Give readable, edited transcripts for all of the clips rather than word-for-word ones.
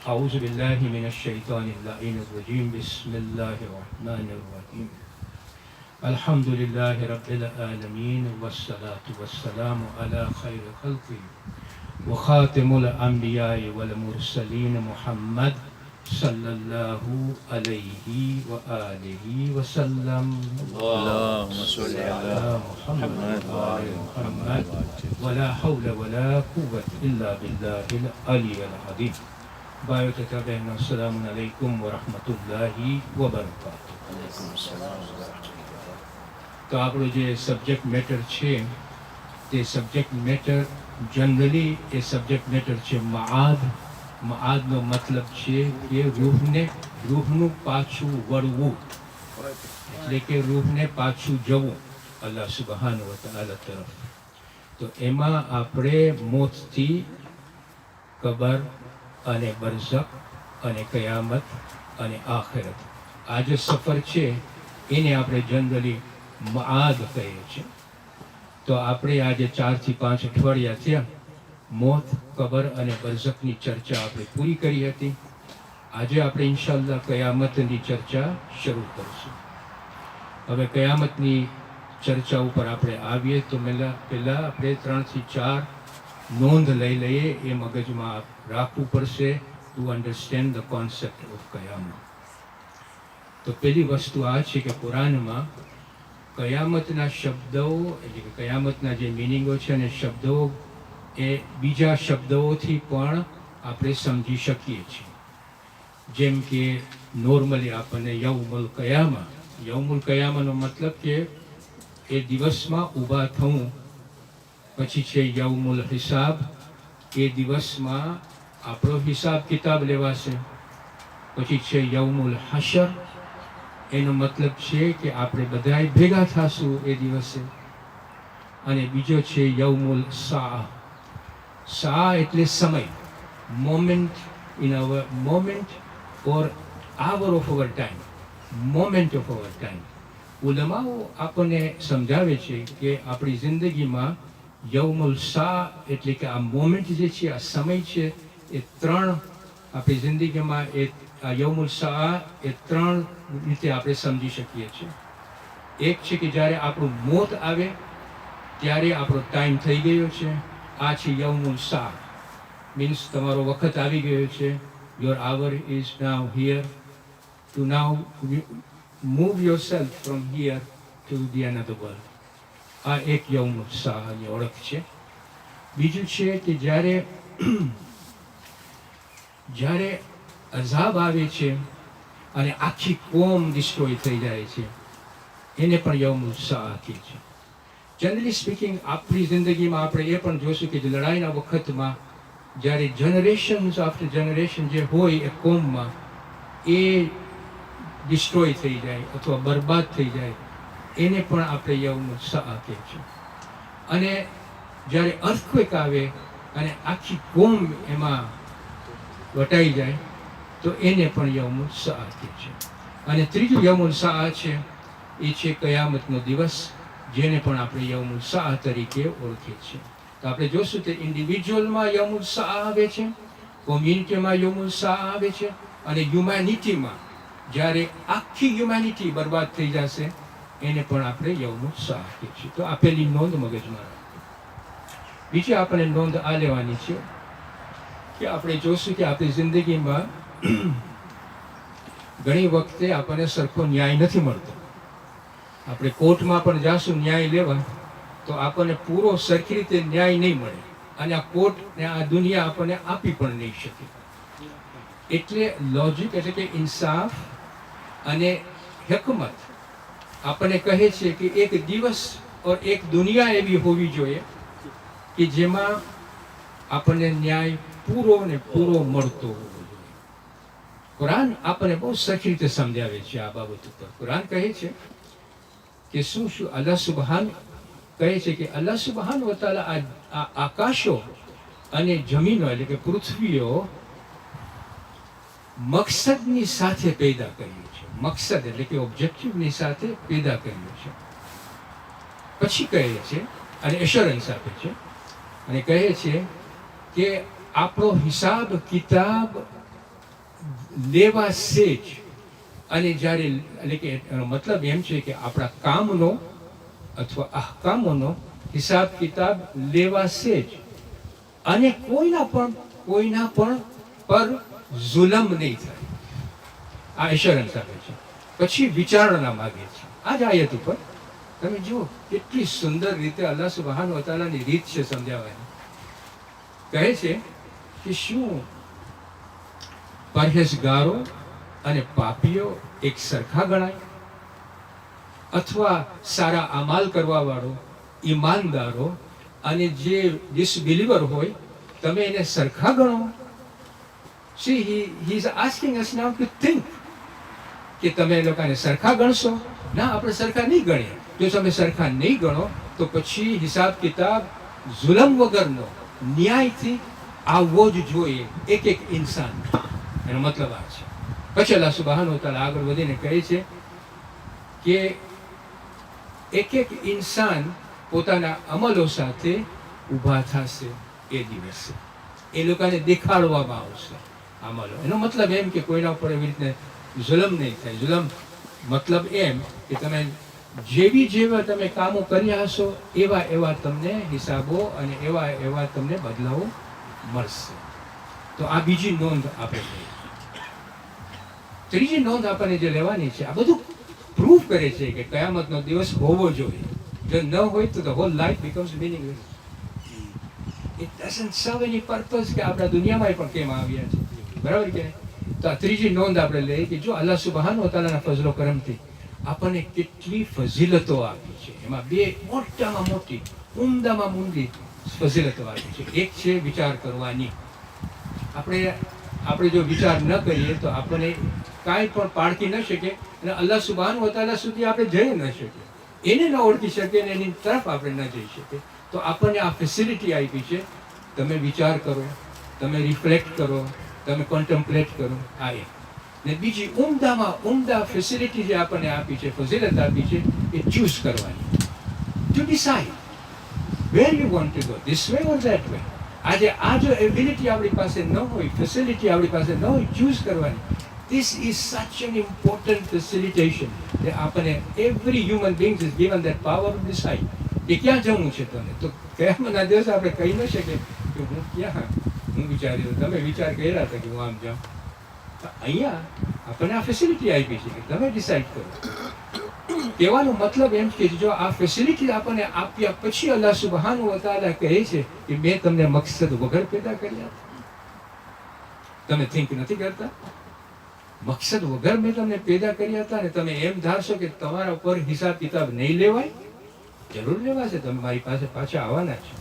أعوذ بالله من الشيطان اللعين الرجيم بسم الله الرحمن الرحيم الحمد لله رب العالمين والصلاة والسلام على خير خلقه وخاتم الأنبياء والمرسلين محمد صلى الله عليه وآله وسلم اللهم صل على محمد وآل محمد ولا حول ولا قوة إلا بالله العلي العظيم. ભાઈઓ તથા બહેનો, અસ્સલામુ અલૈકુમ વરહમતુલ્લાહી વબરકાતુહ. તો આપણું જે સબ્જેક્ટ મેટર છે તે સબ્જેક્ટ મેટર જનરલી એ સબ્જેક્ટ મેટર છે મઆદ. મઆદનો મતલબ છે કે રૂહનું પાછું વળવું, એટલે કે રૂહને પાછું જવું અલ્લાહ સુબહાન વ તઆલા તરફ. તો એમાં આપણે મોતથી કબર અને બરઝખ અને કયામત અને આખિરત, આ જે સફર છે એને આપણે જનરલી મઆદ કહીએ છીએ. તો આપણે આજે 4 થી 5 અઠવાડિયા થયા મોત, કબર અને બરઝખની ચર્ચા આપણે પૂરી કરી હતી. આજે આપણે ઇન્શાઅલ્લાહ કયામતની ચર્ચા શરૂ કરીશું. હવે કયામતની ચર્ચા ઉપર આપણે આવીએ તો પહેલાં આપણે 3 થી 4 નોંધ લઈ લઈએ, એ મગજમાં રાખવું પડશે to understand the concept of કયામત. તો પહેલી વસ્તુ આ છે કે કુરાનમાં કયામતના શબ્દો, એટલે કે કયામતના જે મિનિંગો છે અને શબ્દો એ બીજા શબ્દોથી પણ આપણે સમજી શકીએ છીએ. જેમ કે નોર્મલી આપણને યૌમુલ કયામાનો મતલબ કે એ દિવસમાં ઊભા થવું. પછી છે યૌમુલ હિસાબ, એ દિવસમાં આપણો હિસાબ કિતાબ લેવાશે. પછી છે યૌમુલ હશર, એનો મતલબ છે કે આપણે બધાય ભેગા થશું એ દિવસે. અને બીજો છે યૌમુલ સા. સા એટલે સમય, moment in our moment or hour of our time, moment of our time. ઉલમાઓ આપણને સમજાવે છે કે આપણી જિંદગીમાં યૌમુલ સા એટલે કે આ મોમેન્ટ જે છે, આ સમય છે, એ 3 આપણી જિંદગીમાં એ આ યૌમુલ સા એ 3 રીતે આપણે સમજી શકીએ છીએ. એક છે કે જ્યારે આપણું મોત આવે ત્યારે આપણો ટાઈમ થઈ ગયો છે, આ છે યૌમુલ સા. મીન્સ તમારો વખત આવી ગયો છે. Your hour is now here to now move yourself from here to the another world. આ એક યૌમુલ સાની ઓળખ છે. બીજું છે કે જ્યારે અઝાબ આવે છે અને આખી કોમ ડિસ્ટ્રોય થઈ જાય છે, એને પણ યૌમુલ સા કહે છે. જનરલી સ્પીકિંગ આપણી જિંદગીમાં આપણે એ પણ જોશું કે લડાઈના વખતમાં જ્યારે જનરેશન્સ આફ્ટર જનરેશન જે હોય એ કોમમાં એ ડિસ્ટ્રોય થઈ જાય અથવા બરબાદ થઈ જાય, એને પણ આપણે યૌમુલ સા કહે છે. અને જ્યારે અર્થક્વેક આવે અને આખી કોમ એમાં વટાઈ જાય તો એને પણ યૌમુલ સા કહે છે. અને ત્રીજું યૌમુલ સા છે એ છે કયામતનો દિવસ, જેને પણ આપણે યૌમુલ સા તરીકે ઓળખીએ છીએ. તો આપણે જોશું કે ઇન્ડિવિજ્યુઅલમાં યૌમુલ સા આવે છે, કોમ્યુનિટીમાં યૌમુલ સા આવે છે, અને હ્યુમેનિટીમાં જ્યારે આખી હ્યુમેનિટી બરબાદ થઈ જશે એને પણ આપણે યૌમુલ સા કહીએ છીએ. તો આ પહેલી નોંધ મગજમાં રાખો. બીજી આપણે નોંધ આ લેવાની છે કે આપણે જોશું કે આપણી જિંદગીમાં ઘણી વખતે આપણને સરખો ન્યાય નથી મળતો. આપણે કોર્ટમાં પણ જાશું ન્યાય લેવા તો આપણને પૂરો સરખી રીતે ન્યાય નહીં મળે, અને આ કોર્ટ ને આ દુનિયા આપણને આપી પણ નહીં શકે. એટલે લોજિક એટલે કે ઇન્સાફ અને હકમત આપણને કહે છે કે એક દિવસ ઓર એક દુનિયા એવી હોવી જોઈએ કે જેમાં આપણને ન્યાય પૂરો ને પૂરો મળતો હોવો જોઈએ. કુરાન આપણને બહુ સરખી રીતે સમજાવે છે આ બાબત ઉપર. કુરાન કહે છે કે શું અલ્લાહ સુબહાન કહે છે કે અલ્લાહ સુબહાન વ તઆલા આ આકાશો અને જમીનો એટલે કે પૃથ્વીઓ મકસદની સાથે પેદા કર્યું છે. મકસદ એટલે કે ઓબ્જેક્ટિવની સાથે પેદા કર્યું છે. પછી કહે છે અને એશ્યોરન્સ આપે છે અને કહે છે કે આપણો હિસાબ કિતાબ લેવા સેજ, અને જ્યારે એટલે કે એનો મતલબ એમ છે કે આપણા કામનો અથવા અહકામોનો હિસાબ કિતાબ લેવા સેજ, અને કોઈના પણ પર જુલમ નહીં થાય. આ એશ્યોરન્સ આપે છે. પછી વિચારણા માગે છે. આ જ આયત ઉપર તમે જુઓ કેટલી સુંદર રીતે અલ્લાહ સુબ્હાનહુ વ તઆલાની રીત છે સમજાવવાની. કહે છે કે શું પરહેઝગારો અને પાપીઓ એક સરખા ગણાય? અથવા સારા અમાલ કરવા વાળો, ઈમાનદારો અને જે ડિસબિલીવર હોય, તમે એને સરખા ગણો? See, he is asking us now to think કે તમે એ લોકોને સરખા ગણશો? ના, આપણે સરખા નહીં ગણીએ. જો તમે સરખા નહીં ગણો તો પછી હિસાબ કિતાબ જુલમ વગરનો ન્યાયથી આવવો જ જોઈએ એક એક ઇન્સાન. એનો મતલબ આ છે. પછી અલ્લાહ સુબ્હાનહુ વ તઆલા આગળ વધીને કહે છે કે એક એક ઇન્સાન પોતાના અમલો સાથે ઊભા થશે એ દિવસે. એ લોકોને દેખાડવામાં આવશે અમલો. એનો મતલબ એમ કે કોઈના ઉપર એવી રીતે જુલમ નહીં થાય. જુલમ મતલબ એમ કે તમે જેવા તમે કામો કર્યા હશો એવા તમને હિસાબો અને એવા તમને બદલાવો મળશે. તો આ બીજી નોંધ આપણે લઈએ. ત્રીજી નોંધ આપણને જે લેવાની છે, આ બધું પ્રૂવ કરે છે કે કયામતનો દિવસ હોવો જોઈએ. જો ન હોય તો the whole life becomes meaningless. It doesn't serve any purpose કે આપણા દુનિયામાં પણ કેમ આવ્યા છે. બરાબર કે નહીં? તો આ ત્રીજી નોંધ આપણે લઈએ કે જો અલ્લાહ સુબ્હાનહુ વ તઆલાના ફઝલો કરમથી આપણને કેટલી ફઝીલતો આપી છે. એમાં બે મોટામાં મોટી, ઉમદામાં ઊંડી ફઝીલતો આપી છે. એક છે વિચાર કરવાની. આપણે જો વિચાર ન કરીએ તો આપણને કાંઈ પણ પારખી ન શકે અને અલ્લાહ સુબ્હાનહુ વ તઆલા સુધી આપણે જઈ ન શકીએ. એને ન ઓળખી શકીએ અને એની તરફ આપણે ન જઈ શકીએ. તો આપણને આ ફેસિલિટી આપી છે. તમે વિચાર કરો, તમે રિફ્લેક્ટ કરો, તમે કોન્ટેમ્પલેટ કરો. આ એક. ને બીજી ઉમદામાં ઉમદા ફેસિલિટી જે આપણને આપી છે, ફઝીલત આપી છે, એ ચૂઝ કરવાની. To decide where you want to go, this way or that way. આજે આ જો એબિલિટી આપણી પાસે ન હોય, ફેસિલિટી આપણી પાસે ન હોય ચૂઝ કરવાની, this is such an important facilitation that આપણને every human being is given that power to decide કે ક્યાં જવું છે તમે. તો કયામતના દિવસે આપણે કહી ન શકીએ કે હું વિચાર્યું, તમે વિચાર કર્યા હતા કે હું આમ જાઉં. અહીંયા આપણને આ ફેસિલિટી આપી છે કે તમે ડિસાઇડ કરો. કહેવાનો મતલબ એમ કે જો આ ફેસિલિટી આપણને આપ્યા પછી અલ્લાહ સુબ્હાનહુ વ તઆલા કહે છે કે મેં તમને મકસદ વગર પેદા કર્યા. તમે થિંક નથી કરતા? મકસદ વગર મેં તમને પેદા કર્યા હતા ને તમે એમ ધારશો કે તમારા ઉપર હિસાબ કિતાબ નહીં લેવાય? જરૂર લેવાશે. તમે મારી પાસે પાછા આવવાના છે.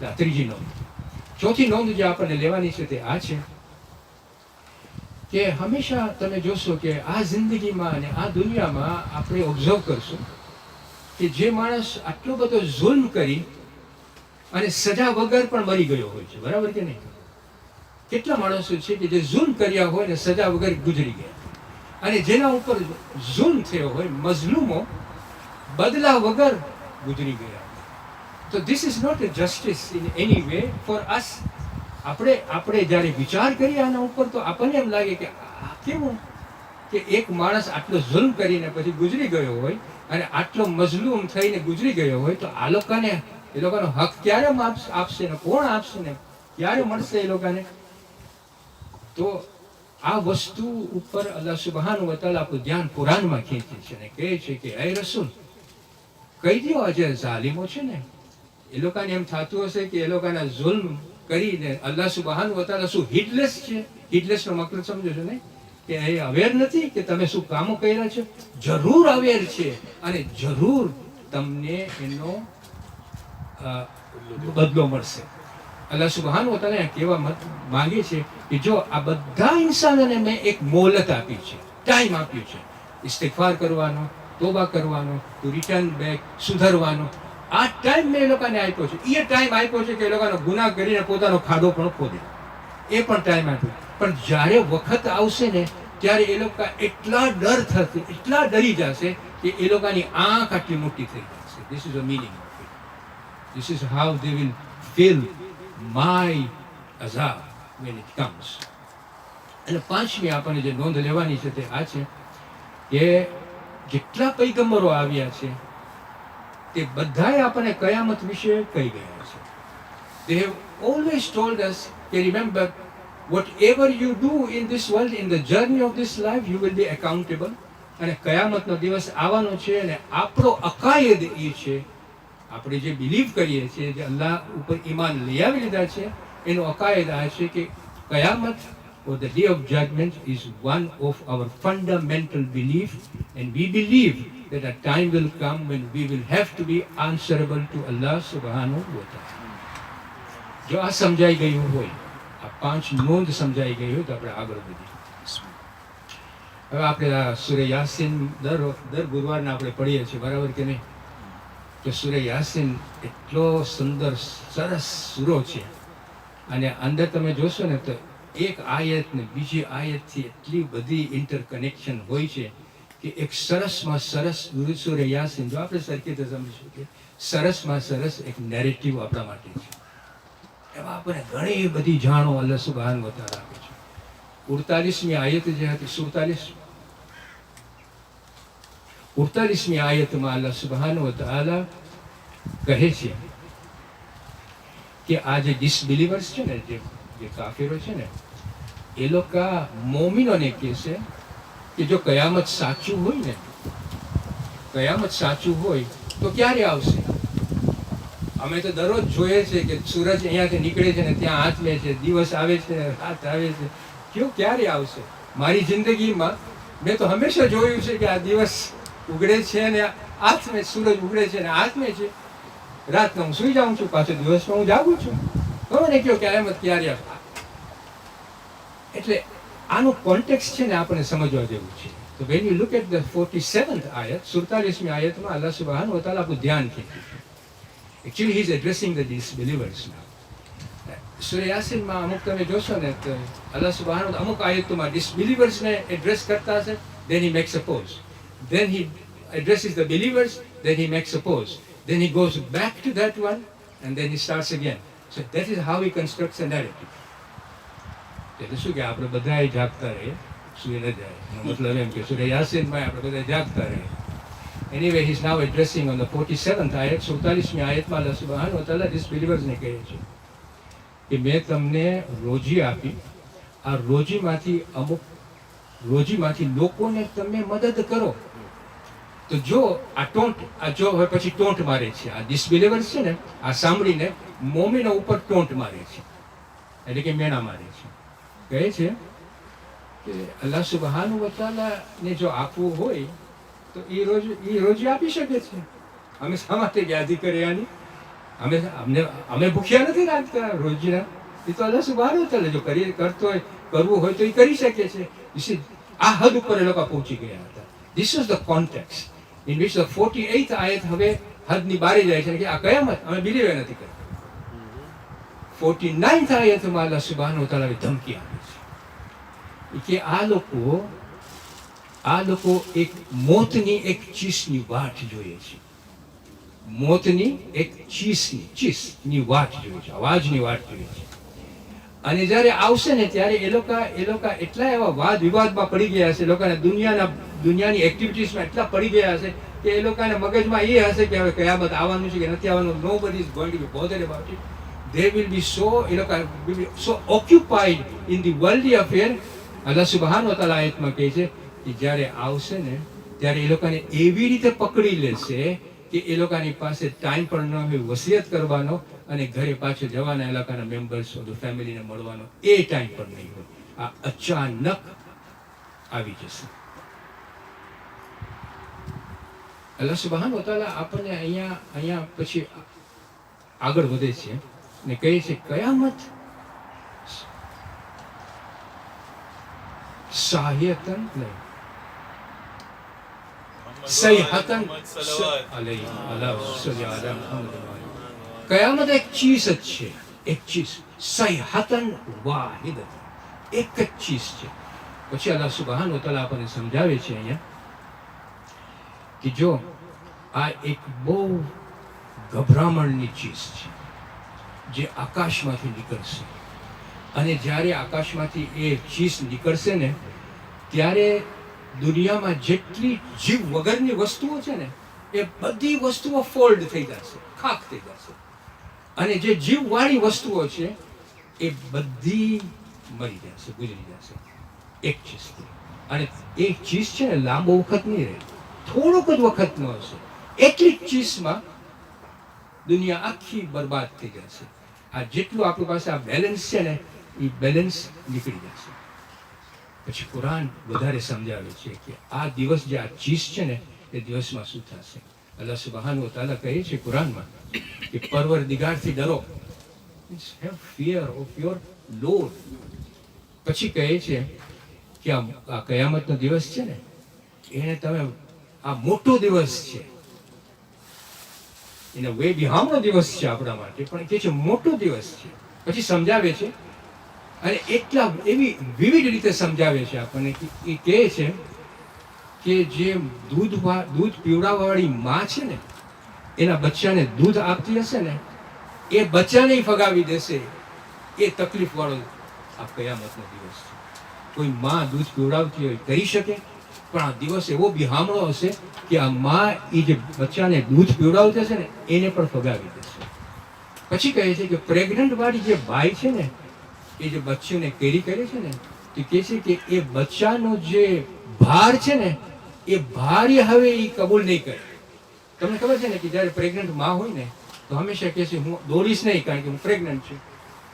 આ ત્રીજી નોંધ. ચોથી નોંધ જે આપણને લેવાની છે તે આ છે કે હંમેશા તમે જોશો કે આ જિંદગીમાં અને આ દુનિયામાં આપણે ઓબ્ઝર્વ કરશું કે જે માણસ આટલો બધો જુલ્મ કરી અને સજા વગર પણ મરી ગયો હોય છે. બરાબર કે નહીં? કેટલા માણસો છે કે જે જુલ્મ કર્યા હોય ને સજા વગર ગુજરી ગયા, અને જેના ઉપર જુલ્મ થયો હોય, મઝલૂમો બદલા વગર ગુજરી ગયા. તો this is not a justice in any way for us. આપણે જ્યારે વિચાર કરીએ આના ઉપર તો આપણને એમ લાગે કે આ કેવું કે એક માણસ આટલો જુલ્મ કરીને પછી ગુજરી ગયો હોય અને આટલો મઝલૂમ થઈને ગુજરી ગયો હોય, તો આ લોકોને એ લોકોનો હક ક્યારે આપશે ને કોણ આપશે ને ક્યારે મળશે એ લોકોને? તો આ વસ્તુ ઉપર અલ્લાહ સુબ્હાનહુ વ તઆલા આપણું ધ્યાન કુરાનમાં ખેંચે છે અને કહે છે કે હે રસૂલ, કહી દો આ જે ઝાલિમો છે ને, એ લોકોને એમ થતું હશે કે એ લોકોના જુલ્મ કરીને અલ્લાહ સુબ્હાનહુ વ તઆલા શું હિડલેસ છે? હિડલેસનો મતલબ સમજો છો ને, કે એ અવેર નથી કે તમે શું કામો કર્યા છે? જરૂર અવેર છે અને જરૂર તમને એનો બદલો મળશે. અલ્લાહ સુબ્હાનહુ વ તઆલા કહેવા માંગે છે કે જો આ બધા ઇન્સાનોને મેં એક મોહલત આપી છે, ટાઈમ આપ્યો છે ઇસ્તિગફાર કરવાનો, તોબા કરવાનો, ટુ રિટર્ન બેક, સુધરવાનો. આ ટાઈમ મેં એ લોકોને આપ્યો છે. એ ટાઈમ આપ્યો છે કે એ લોકોનો ગુનાહ કરીને પોતાનો ખાડો પણ ખોદે. એ પણ ટાઈમ આપ્યો. પણ જ્યારે વખત આવશે ને ત્યારે એ લોકો એટલા ડર થશે, એટલા ડરી જશે કે એ લોકોની આંખ આટલી મોટી થઈ જશે. This is a meaning of it. This is how they will feel my azab when it comes. અને પાંચમી આપણને જે નોંધ લેવાની છે તે આ છે કે જેટલા પૈગંબરો આવ્યા છે તે બધાએ આપણને કયામત વિશે કહી ગયા છે. They have always told us કે remember whatever you do in this world, in the journey of this life, you will be accountable. અને કયામતનો દિવસ આવવાનો છે અને આપણો અકાયદ એ છે, આપણે જે બિલીવ કરીએ છીએ, જે અલ્લાહ ઉપર ઈમાન લઈ આવી લીધા છે, એનો અકાયદ આ છે કે Qayamat or the day of judgment is one of our fundamental belief, and we believe that a time will come when we will have to be answerable to Allah subhanahu wa ta'ala. જો આ સમજાઈ ગયું હોય, આ પાંચ નોંધ સમજાઈ ગઈ હોય તો આપણે આગળ વધીએ. હવે આપણે આ સૂરે યાસીન દર ગુરુવારના આપણે પઢીએ છીએ, બરાબર કે નહીં? તો સૂરે યાસીન એટલો સુંદર સરસ સૂરો છે, અને અંદર તમે જોશો ને તો એક આયત ને બીજી આયતથી એટલી બધી ઇન્ટરકનેક્શન હોય છે કે એક સરસમાં સરસ સૂરે યાસીન, જો આપણે સરખી રીતે સમજીશું કે સરસમાં સરસ એક નેરેટિવ આપણા માટે છે. એમાં આપણને ઘણી બધી જાણો અલ્લાહ સુબ્હાનહુ વ તઆલા આપે છે. 48મી આયત જે હતી, 48મી આયતમાં અલ્લાહ સુબ્હાનહુ વ તઆલા કહે છે કે આ જે ડિસબિલીવર્સ છે ને, જે કાફિરો છે ને, એ લોકો મોમિનોને કહે છે કે જો કયામત સાચું હોય ને, કયામત સાચું હોય તો ક્યારે આવશે? અમે તો દરરોજ જોઈએ છે કે સૂરજ અહીંયાથી નીકળે છે ને ત્યાં આથમે છે, દિવસ આવે છે, રાત આવે છે, ક્યારે આવશે? મારી જિંદગીમાં મેં તો હંમેશા જોયું છે કે આ દિવસ ઉગડે છે અને આથમે, સૂરજ ઉગડે છે અને આથમે છે, રાતનો હું સુઈ જાઉં છું, પાછો દિવસમાં હું જાગું છું. ખબર ને કયો કયામત ક્યારે આવશે? એટલે આનું કોન્ટેક્સ્ટ છે ને આપણે સમજવા જેવું છે. તો when you look at the 47th ayat, 47મી આયતમાં અલ્લાહ સુબ્હાનહુ વ તઆલા આપણું ધ્યાન ખેંચ્યું છે. Actually, he is addressing the disbelievers now. સૂરે યાસીનમાં અમુક તમે જોશો ને તો અલ્લાહ સુબ્હાનહુ અમુક આયતોમાં ડિસબિલીવર્સને એડ્રેસ કરતા હશે, then he makes a pause. Then he addresses the believers, then he makes a pause. Then he goes back to that one, and then he starts again. So that is how he constructs a narrative. એટલે શું કે આપણે બધાએ જાગતા રહીએ, સુઈ ન જાય. મતલબ એમ કે સૂરે યાસીનમાં આપણે બધા જાગતા રહીએ. Anyway, he is now addressing on the 47th ayat, 47મી આયતમાં અલ્લાહ સુબ્હાનહુ વ તઆલા ડિસબિલીવર્સને કહે છે કે મેં તમને રોજી આપી, આ રોજીમાંથી લોકોને તમે મદદ કરો. તો જો આ જો હવે પછી ટોન્ટ મારે છે, આ ડિસબિલીવર્સ છે ને, આ સાંભળીને મોમીનો ઉપર ટોન્ટ મારે છે, એટલે કે મેણા મારે છે. કહે છે કે અલ્લાહ સુબ્હાનહુ વ તઆલાને જો આપવું હોય તો એ રોજી આપી શકે છે. અમે શા માટે યાદી કરીએ આની? અમે ભૂખ્યા નથી રાખતા રોજીના. એ તો અલ્લાહ સુબ્હાનહુ વ તઆલા જો કરવું હોય તો એ કરી શકે છે. આ હદ ઉપર એ લોકો પહોંચી ગયા હતા. This was the context in which the 48th ayat હવે હદની બારે જાય છે કે આ કયામત અમે બિલીવ નથી કરતા. 49th ayatમાં અલ્લાહ સુબ્હાનહુ વ તઆલા ધમકી આપે છે કે આ લોકો એક મોતની એક ચીસની વાટ જોઈએ છે. મોતની એક ચીસની વાટ જોઈએ છે, અવાજની વાટ જોઈએ છે. અને જ્યારે આવશે ને ત્યારે એ લોકો એટલા એવા વાદ વિવાદમાં પડી ગયા હશે, લોકોને દુનિયાની એક્ટિવિટીઝમાં એટલા પડી ગયા હશે કે એ લોકોના મગજમાં એ હશે કે હવે કયામત આવવાનું છે કે નથી આવવાનું. Nobody is going to be bothered about it. They will be so occupied in the worldly affair. અલ્લાહ સુબ્હાનહુ વ તઆલા આયતમાં કહે છે કે જ્યારે આવશે ને ત્યારે એ લોકોને એવી રીતે પકડી લેશે કે એ લોકોની પાસે ટાઈમ પણ ન હોય વસિયત કરવાનો અને ઘરે પાછો જવાના, એ લોકોના મેમ્બર્સ ફેમિલીને મળવાનો એ ટાઈમ પણ નહીં હોય. આ અચાનક આવી જશે. અલ્લાહ સુબ્હાનહુ વ તઆલા આપણને અહીંયા પછી આગળ વધે છે ને કહે છે કયામત સાહિયતન નહીં, સૈહતન કયામત એક ચીઝ જ છે, એક ચીઝ. સૈહતન વાહિદતન, એક જ ચીઝ છે. પછી અલ્લાહ સુબ્હાનહુ વ તઆલા આપણને સમજાવે છે અહીંયા કે જો આ એક બહુ ગભરામણની ચીઝ છે જે આકાશમાંથી નીકળશે અને જ્યારે આકાશમાંથી એ ચીસ નીકળશે ને ત્યારે દુનિયામાં જેટલી જીવ વગરની વસ્તુઓ છે ને એ બધી વસ્તુઓ ફોલ્ડ થઈ જશે, ખાક થઈ જશે. અને જે જીવવાળી વસ્તુઓ છે એ બધી મરી જશે, ગુજરી જશે એક ચીજથી. અને એ ચીજ છે ને લાંબો વખત નહીં રહે, થોડોક જ વખતનો હશે. એટલી જ ચીજમાં દુનિયા આખી બરબાદ થઈ જશે. આ જેટલું આપણી પાસે આ બેલેન્સ છે ને એ બેલેન્સ નીકળી જશે. પછી કુરાન વધારે સમજાવે છે કે આ દિવસ જે આ ચીજ છે ને એ દિવસમાં શું થશે. અલ્લાહ સુબ્હાનહુ વ તઆલા કહે છે કુરાનમાં કે પરવરદિગારથી ડરો, have fear of your Lord. પછી કહે છે કે આ કયામતનો દિવસ છે ને એને તમે આ મોટો દિવસ છે, એને વે બિહામણો દિવસ છે આપણા માટે, પણ કે છે મોટો દિવસ છે. પછી સમજાવે છે અને એટલા એવી વિવિધ રીતે સમજાવે છે આપણને કે એ કહે છે કે જે દૂધ પીવડાવવાવાળી માં છે ને એના બચ્ચાને દૂધ આપતી હશે ને એ બચ્ચાને ફગાવી દેશે. એ તકલીફ વાળો આ કયામતનો દિવસ છે. કોઈ માં દૂધ પીવડાવતી હોય કરી શકે, પણ આ દિવસ એવો બિહામણો હશે કે આ માં એ જે બચ્ચાને દૂધ પીવડાવતી હશે ને એને પણ ફગાવી દેશે. પછી કહે છે કે પ્રેગ્નન્ટ વાળી જે બાઈ છે ને એ જે બચ્ચુને કેરી કરે છે ને તો કહે છે કે એ બચ્ચાનો જે ભાર છે ને એ ભાર હવે એ કબૂલ નહીં કરે. તમને ખબર છે ને કે જ્યારે પ્રેગ્નન્ટ માં હોય ને તો હંમેશા કહે છે હું દોડીશ નહીં કારણ કે હું પ્રેગ્નન્ટ છું.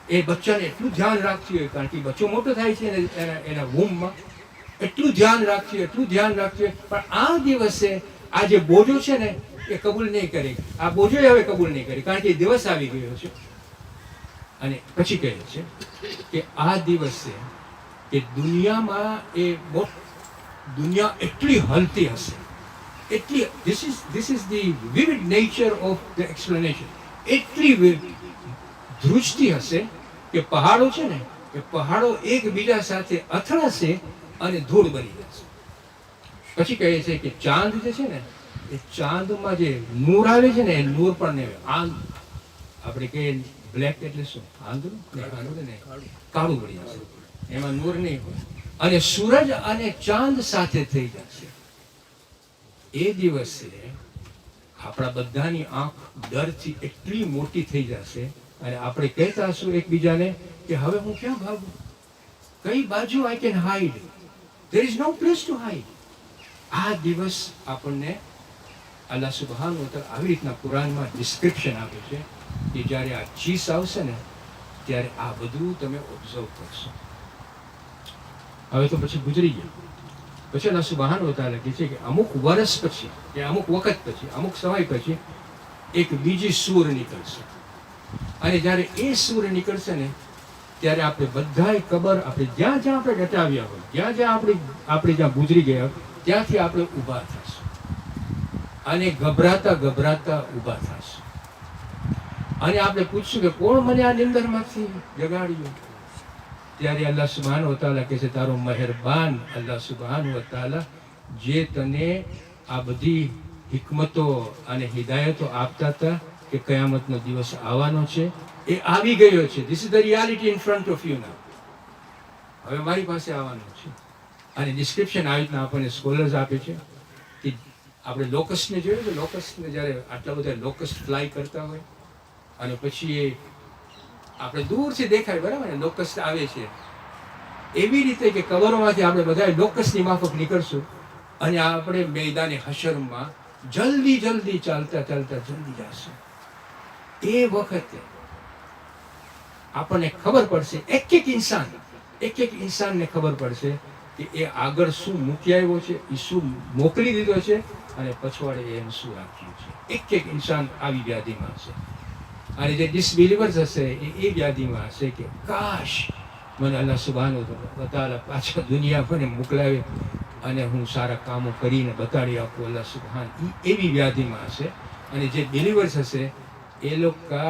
એ બચ્ચાને એટલું ધ્યાન રાખતી હોય કારણ કે બચ્ચો મોટો થાય છે એના વૂમમાં, એટલું ધ્યાન રાખતી હોય, એટલું ધ્યાન રાખતી હોય. પણ આ દિવસે આ જે બોજો છે ને એ કબૂલ નહીં કરે. આ બોજો હવે કબૂલ નહીં કરે કારણ કે એ દિવસ આવી ગયો છે. અને પછી કહે છે કે આ દિવસે એ દુનિયામાં દુનિયા એટલી હલતી હશે, એટલી this is the vivid nature of the explanation. એટલી ધ્રુજતી હશે કે પહાડો છે ને એ પહાડો એકબીજા સાથે અથડાશે અને ધૂળ બની જશે. પછી કહે છે કે ચાંદ જે છે ને એ ચાંદમાં જે નૂર આવે છે ને એ નૂર પણ નહીં આવે. આપણે કહીએ બ્લેક એટલે શું, આંધળું ને કાળું પડી જશે, એમાં નૂર નહીં હોય. અને સૂરજ અને ચાંદ સાથે થઈ જશે. એ દિવસે આપણા બધાની આંખ ડરથી એટલી મોટી થઈ જશે અને આપણે કહેતા હશું એકબીજાને કે હવે હું ક્યાં ભાગું, કઈ બાજુ I can hide, there is no place to hide. આ દિવસ આપણને અલ્લાહ સુબ્હાનહુ વ તઆલા આવી રીતના કુરાનમાં ડિસ્ક્રિપ્શન આપે છે કે જ્યારે આ ચીસ આવશે ને ત્યારે આ બધું તમે ઓબ્ઝર્વ કરશો. હવે તો પછી ગુજરી ગયા. પછી અલ્લાહ સુબ્હાનહુ વ તઆલા કહે છે કે અમુક વર્ષ પછી કે અમુક વખત પછી અમુક સમય પછી એક બીજી સૂર નીકળશે. અને જ્યારે એ સૂર નીકળશે ને ત્યારે આપણે બધાય કબર આપણે જ્યાં જ્યાં આપણે ડટાવ્યા હોય, જ્યાં જ્યાં આપણે જ્યાં ગુજરી ગયા હોય ત્યાંથી આપણે ઊભા થશું અને ગભરાતા ગભરાતા ઊભા થશું. અને આપણે પૂછશું કે કોણ મને આ નિંદરમાંથી જગાડ્યું. ત્યારે અલ્લાહ સુબ્હાનહુ વ તઆલા કહે છે તારો મહેરબાન અલ્લાહ સુબ્હાનહુ વ તઆલા જે તને આ બધી હિકમતો અને હિદાયતો આપતા હતા કે કયામતનો દિવસ આવવાનો છે એ આવી ગયો છે. This is the reality in front of you now. હવે મારી પાસે આવવાનો છે. અને ડિસ્ક્રિપ્શન આવી રીતના આપણને સ્કોલર્સ આપે છે કે આપણે લોકસ્ટને જોયું કે લોકસ્ટને જ્યારે આટલા બધા લોકસ્ટ ફ્લાય કરતા હોય અને પછી એ આપણે દૂરથી દેખાય બરાબર ને લોકસ્ટ આવે છે, એવી રીતે કે કબરોમાંથી આપણે બધા લોકસ્ટની માફક નીકળશું અને આપણે મેદાને હશરમાં જલ્દી ચાલતા જલ્દી જશું. એ વખતે આપણને ખબર પડશે, એક એક ઇન્સાનને ખબર પડશે કે એ આગળ શું મૂકી આવ્યો છે, એ શું મોકલી દીધો છે અને પછવાડે એને શું રાખ્યું છે. એક ઇન્સાન આવી વ્યાધિમાં હશે. અને જે ડિસબિલીવર્સ હશે એ વ્યાધિમાં હશે કે કાશ મને અલ્લાહ સુબ્હાનહુ વ તઆલા પાછા દુનિયા પર મોકલાવે અને હું સારા કામો કરીને બતાડી આપું અલ્લાહ સુબ્હાન. એવી વ્યાધિમાં હશે. અને જે બિલીવર્સ હશે એ લોકો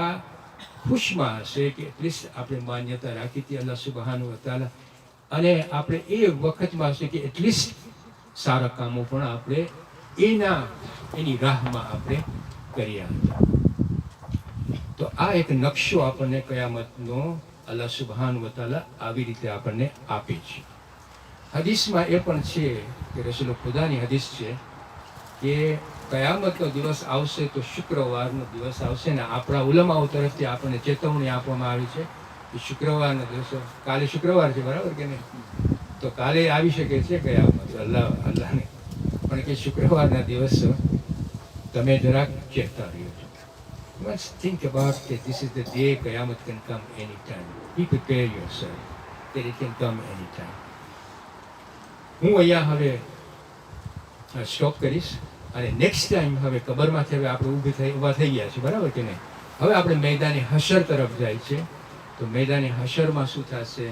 ખુશમાં હશે કે એટલીસ્ટ આપણે માન્યતા રાખી હતી અલ્લાહ સુબ્હાનહુ વ તઆલા અને આપણે એ વખતમાં હશે કે એટલીસ્ટ સારા કામો પણ આપણે એની રાહમાં આપણે કર્યા હતા. તો આ એક નકશો આપણને કયામતનો અલ્લાહ સુબ્હાન વ તઆલા આવી રીતે આપણને આપે છે. હદીસમાં એ પણ છે કે રસૂલ ખુદાની હદીસ છે કે કયામતનો દિવસ આવશે તો શુક્રવારનો દિવસ આવશે ને આપણા ઉલમાઓ તરફથી આપણને ચેતવણી આપવામાં આવી છે કે શુક્રવારના દિવસો, કાલે શુક્રવાર છે બરાબર કે નહીં, તો કાલે આવી શકે છે કયામત અલ્લાહને પણ કે શુક્રવારના દિવસો તમે જરાક ચેતતા રહ્યો છો. Must think about that this is the day Qiyamah can come anytime. Be prepared yourself that it can come anytime. હું અહીંયા હવે સ્ટોપ કરીશ અને નેક્સ્ટ ટાઈમ હવે કબરમાંથી હવે આપણે ઊભા થઈ ગયા છે બરાબર કે નહીં. હવે આપણે મેદાની હશર તરફ જાય છે. તો મેદાની હશરમાં શું થશે,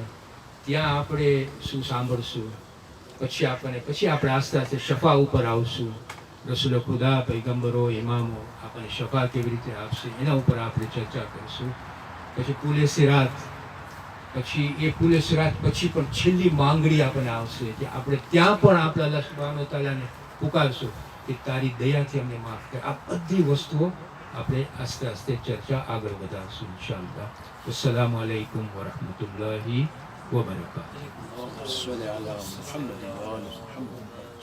ત્યાં આપણે શું સાંભળશું, પછી આપણે આસ્તે આસ્તે શફા ઉપર આવશું. રસૂલ ખુદા, પૈગંબરો, ઇમામો આપણને શફા કેવી રીતે આપશે એના ઉપર આપણે ચર્ચા કરીશું. પછી પુલે સિરાત, પછી એ પુલે સિરાત પછી પણ છેલ્લી માંગણી આપણને આવશે કે આપણે ત્યાં પણ આપણે અલ્લાહ સુબ્હાનહુ વ તઆલાને પુકારશું કે તારી દયાથી અમને માફ કર. આ બધી વસ્તુઓ આપણે આસ્તે આસ્તે ચર્ચા આગળ વધારશું ઇન્શાઅલ્લાહ. અસ્સલામુ અલૈકુમ વરહમતુલ્લાહિ વબરકાતુહુ. اللهم صل على محمد وآل محمد.